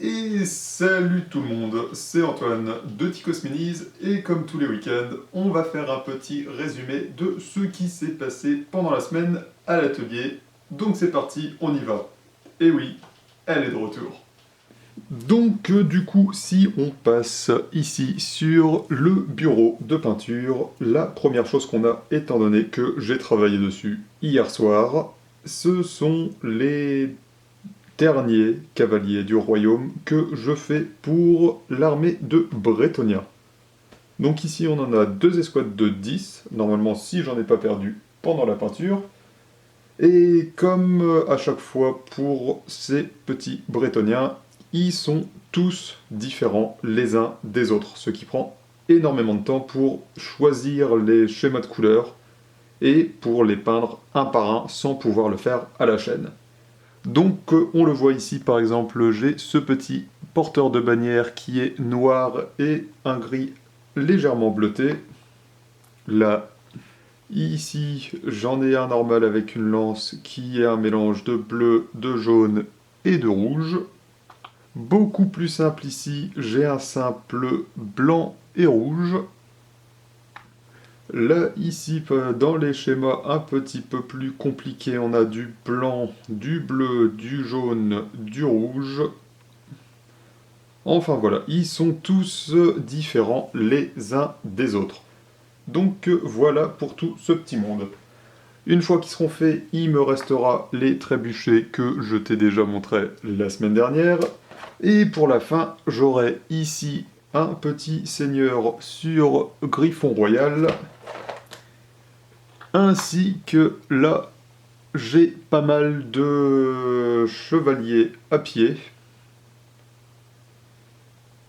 Et salut tout le monde, c'est Antoine de Ticos Minis et comme tous les week-ends, on va faire un petit résumé de ce qui s'est passé pendant la semaine à l'atelier. Donc c'est parti, on y va. Et oui, elle est de retour. Donc du coup, si on passe ici sur le bureau de peinture, la première chose qu'on a, étant donné que j'ai travaillé dessus hier soir, ce sont les dernier cavalier du royaume que je fais pour l'armée de Bretonnia. Donc ici on en a deux escouades de 10, normalement si j'en ai pas perdu pendant la peinture. Et comme à chaque fois pour ces petits Bretoniens, ils sont tous différents les uns des autres, ce qui prend énormément de temps pour choisir les schémas de couleurs et pour les peindre un par un sans pouvoir le faire à la chaîne. Donc on le voit ici par exemple, j'ai ce petit porteur de bannière qui est noir et un gris légèrement bleuté. Là, ici j'en ai un normal avec une lance qui est un mélange de bleu, de jaune et de rouge. Beaucoup plus simple ici, j'ai un simple blanc et rouge. Là, ici, dans les schémas un petit peu plus compliqués, on a du blanc, du bleu, du jaune, du rouge. Enfin voilà, ils sont tous différents les uns des autres. Donc voilà pour tout ce petit monde. Une fois qu'ils seront faits, il me restera les trébuchets que je t'ai déjà montré la semaine dernière. Et pour la fin, j'aurai ici un petit seigneur sur Griffon Royal. Ainsi que là, j'ai pas mal de chevaliers à pied.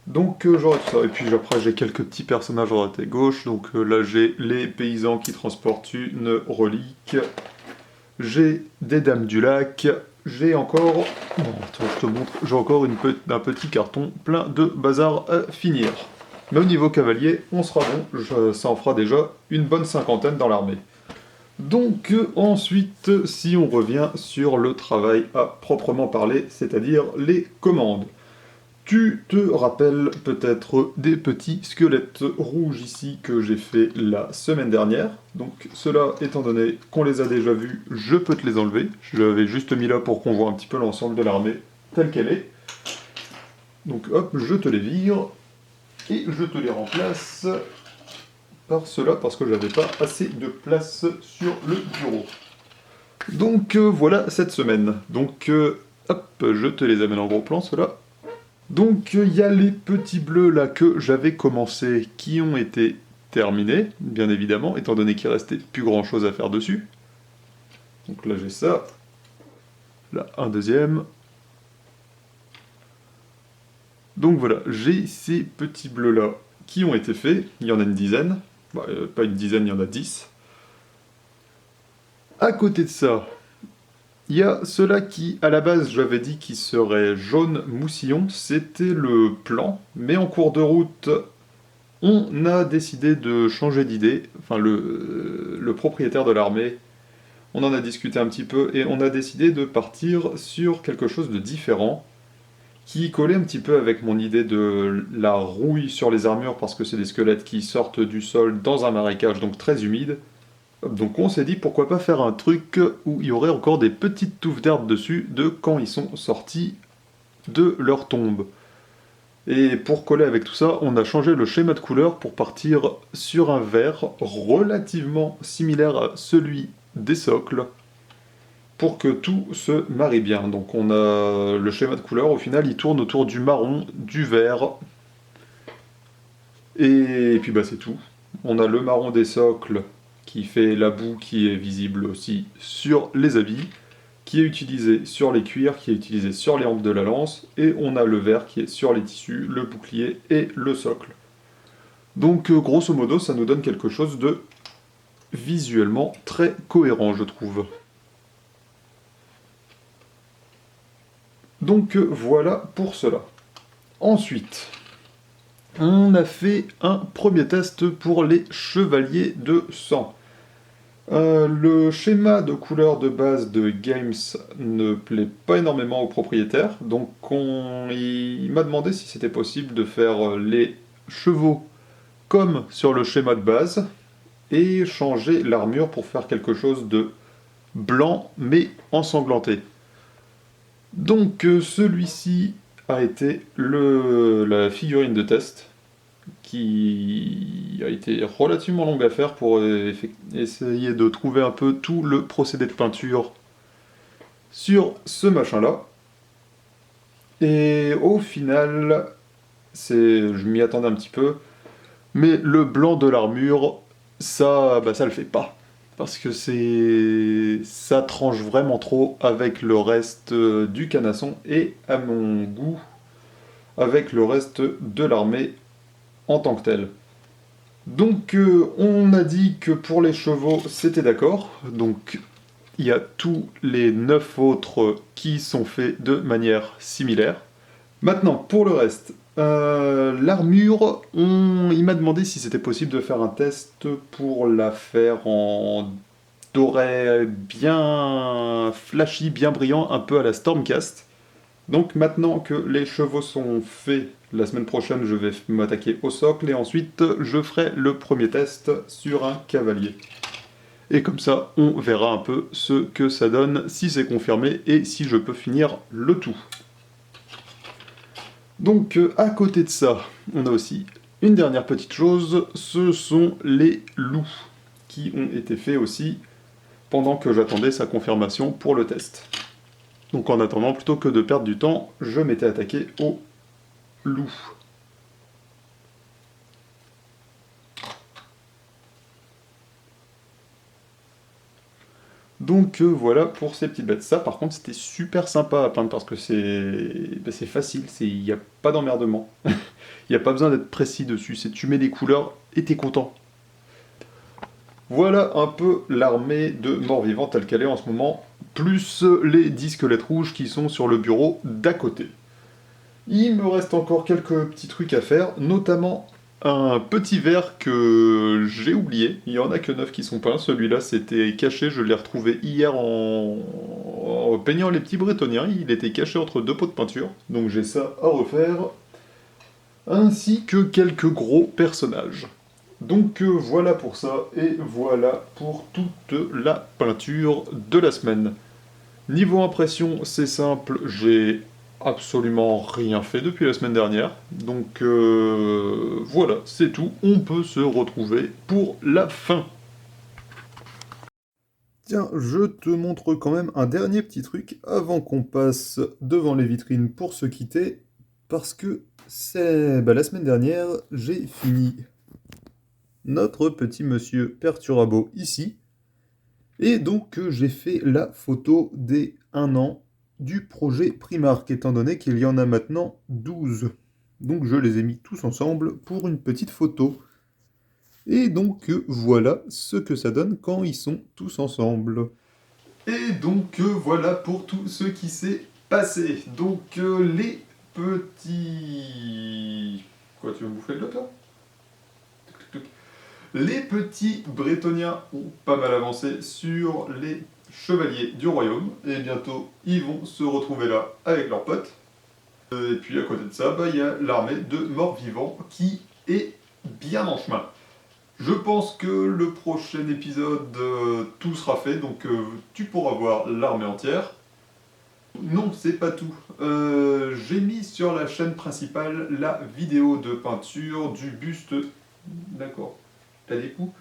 Donc j'aurai tout ça. Et puis après, j'ai quelques petits personnages à droite et gauche. Donc là, j'ai les paysans qui transportent une relique. J'ai des dames du lac. J'ai encore... Bon, attends, je te montre. J'ai encore un petit carton plein de bazar à finir. Mais au niveau cavalier, on sera bon. Ça en fera déjà une bonne cinquantaine dans l'armée. Donc ensuite, si on revient sur le travail à proprement parler, c'est-à-dire les commandes. Tu te rappelles peut-être des petits squelettes rouges ici que j'ai fait la semaine dernière. Donc ceux-là, étant donné qu'on les a déjà vus, je peux te les enlever. Je l'avais juste mis là pour qu'on voit un petit peu l'ensemble de l'armée telle qu'elle est. Donc hop, je te les vire et je te les remplace par cela parce que j'avais pas assez de place sur le bureau. Donc voilà cette semaine. Donc hop, je te les amène en gros plan ceux-là. Donc il y a les petits bleus là que j'avais commencé qui ont été terminés, bien évidemment, étant donné qu'il restait plus grand chose à faire dessus. Donc là j'ai ça. Là un deuxième. Donc voilà, j'ai ces petits bleus là qui ont été faits. Il y en a une dizaine. Bah, pas une dizaine, il y en a 10. À côté de ça, il y a ceux-là qui, à la base, j'avais dit qu'ils seraient jaune mousillon. C'était le plan, mais en cours de route, on a décidé de changer d'idée. Enfin, le propriétaire de l'armée, on en a discuté un petit peu, et on a décidé de partir sur quelque chose de différent, qui collait un petit peu avec mon idée de la rouille sur les armures, parce que c'est des squelettes qui sortent du sol dans un marécage, donc très humide. Donc on s'est dit pourquoi pas faire un truc où il y aurait encore des petites touffes d'herbe dessus de quand ils sont sortis de leur tombe. Et pour coller avec tout ça, on a changé le schéma de couleur pour partir sur un vert relativement similaire à celui des socles pour que tout se marie bien. Donc on a le schéma de couleur, au final il tourne autour du marron, du vert et puis bah c'est tout. On a le marron des socles qui fait la boue qui est visible aussi sur les habits, qui est utilisé sur les cuirs, qui est utilisé sur les hampes de la lance, et on a le vert qui est sur les tissus, le bouclier et le socle. Donc grosso modo, ça nous donne quelque chose de visuellement très cohérent, je trouve. Donc voilà pour cela. Ensuite, on a fait un premier test pour les chevaliers de sang. Le schéma de couleur de base de Games ne plaît pas énormément au propriétaire, donc il m'a demandé si c'était possible de faire les chevaux comme sur le schéma de base et changer l'armure pour faire quelque chose de blanc mais ensanglanté. Donc celui-ci a été la figurine de test qui a été relativement longue à faire pour essayer de trouver un peu tout le procédé de peinture sur ce machin-là. Et au final, je m'y attendais un petit peu, mais le blanc de l'armure, ça le fait pas. Parce que ça tranche vraiment trop avec le reste du canasson et à mon goût, avec le reste de l'armée en tant que telle. Donc on a dit que pour les chevaux c'était d'accord, donc il y a tous les 9 autres qui sont faits de manière similaire. Maintenant pour le reste, l'armure, il m'a demandé si c'était possible de faire un test pour la faire en doré bien flashy, bien brillant, un peu à la Stormcast. Donc maintenant que les chevaux sont faits, la semaine prochaine je vais m'attaquer au socle et ensuite je ferai le premier test sur un cavalier. Et comme ça on verra un peu ce que ça donne, si c'est confirmé et si je peux finir le tout. Donc à côté de ça, on a aussi une dernière petite chose, ce sont les loups qui ont été faits aussi pendant que j'attendais sa confirmation pour le test. Donc en attendant, plutôt que de perdre du temps, je m'étais attaqué au loup. Donc voilà pour ces petites bêtes. Ça par contre c'était super sympa à peindre parce que c'est facile, il n'y a pas d'emmerdement. Il n'y a pas besoin d'être précis dessus, tu mets des couleurs et t'es content. Voilà un peu l'armée de morts-vivants telle qu'elle est en ce moment, plus les 10 squelettes rouges qui sont sur le bureau d'à côté. Il me reste encore quelques petits trucs à faire, notamment un petit verre que j'ai oublié. Il y en a que 9 qui sont peints. Celui-là, c'était caché. Je l'ai retrouvé hier en peignant les petits bretoniens. Il était caché entre deux pots de peinture. Donc j'ai ça à refaire. Ainsi que quelques gros personnages. Donc voilà pour ça. Et voilà pour toute la peinture de la semaine. Niveau impression, c'est simple. J'ai absolument rien fait depuis la semaine dernière. Donc voilà, c'est tout. On peut se retrouver pour la fin. Tiens, je te montre quand même un dernier petit truc avant qu'on passe devant les vitrines pour se quitter. Parce que c'est la semaine dernière, j'ai fini notre petit monsieur Perturabo ici. Et donc j'ai fait la photo des 1 an du projet Primark, étant donné qu'il y en a maintenant 12. Donc je les ai mis tous ensemble pour une petite photo. Et donc voilà ce que ça donne quand ils sont tous ensemble. Et donc voilà pour tout ce qui s'est passé. Donc les petits... Quoi, tu veux me bouffer le lot là? Les petits Bretoniens ont pas mal avancé sur les chevaliers du royaume, et bientôt ils vont se retrouver là avec leurs potes. Et puis à côté de ça, il y a l'armée de morts-vivants qui est bien en chemin. Je pense que le prochain épisode, tout sera fait, donc tu pourras voir l'armée entière. Non, c'est pas tout. J'ai mis sur la chaîne principale la vidéo de peinture du buste... D'accord. T'as des coups.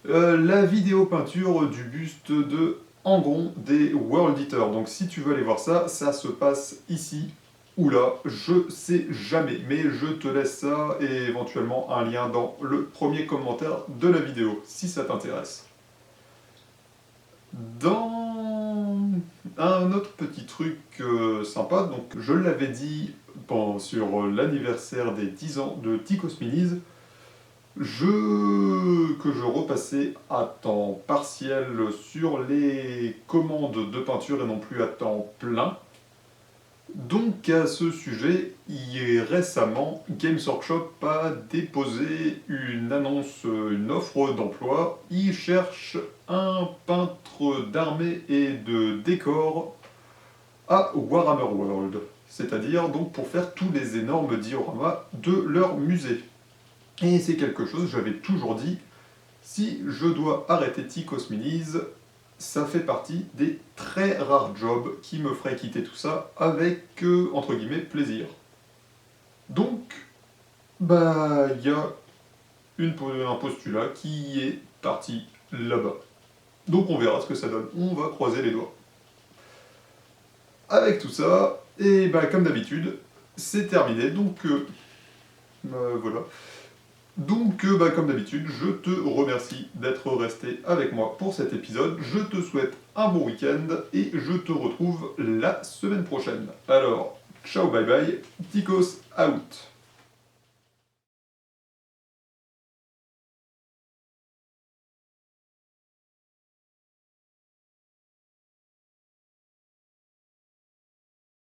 La vidéo peinture du buste de Angron des World Eaters. Donc si tu veux aller voir ça, ça se passe ici ou là, je sais jamais, mais je te laisse ça et éventuellement un lien dans le premier commentaire de la vidéo, si ça t'intéresse. Dans un autre petit truc sympa, donc je l'avais dit sur l'anniversaire des 10 ans de Ticos Minis, que je repassais à temps partiel sur les commandes de peinture et non plus à temps plein. Donc à ce sujet, récemment, Games Workshop a déposé une annonce, une offre d'emploi. Ils cherchent un peintre d'armée et de décors à Warhammer World, c'est-à-dire donc pour faire tous les énormes dioramas de leur musée. Et c'est quelque chose, j'avais toujours dit, si je dois arrêter Tikos Minis, ça fait partie des très rares jobs qui me feraient quitter tout ça avec, entre guillemets, plaisir. Donc, bah, il y a un postulat qui est parti là-bas. Donc on verra ce que ça donne, on va croiser les doigts. Avec tout ça, et bah comme d'habitude, c'est terminé, donc voilà. Donc, bah, comme d'habitude, je te remercie d'être resté avec moi pour cet épisode. Je te souhaite un bon week-end et je te retrouve la semaine prochaine. Alors, ciao, bye bye, Tikos out.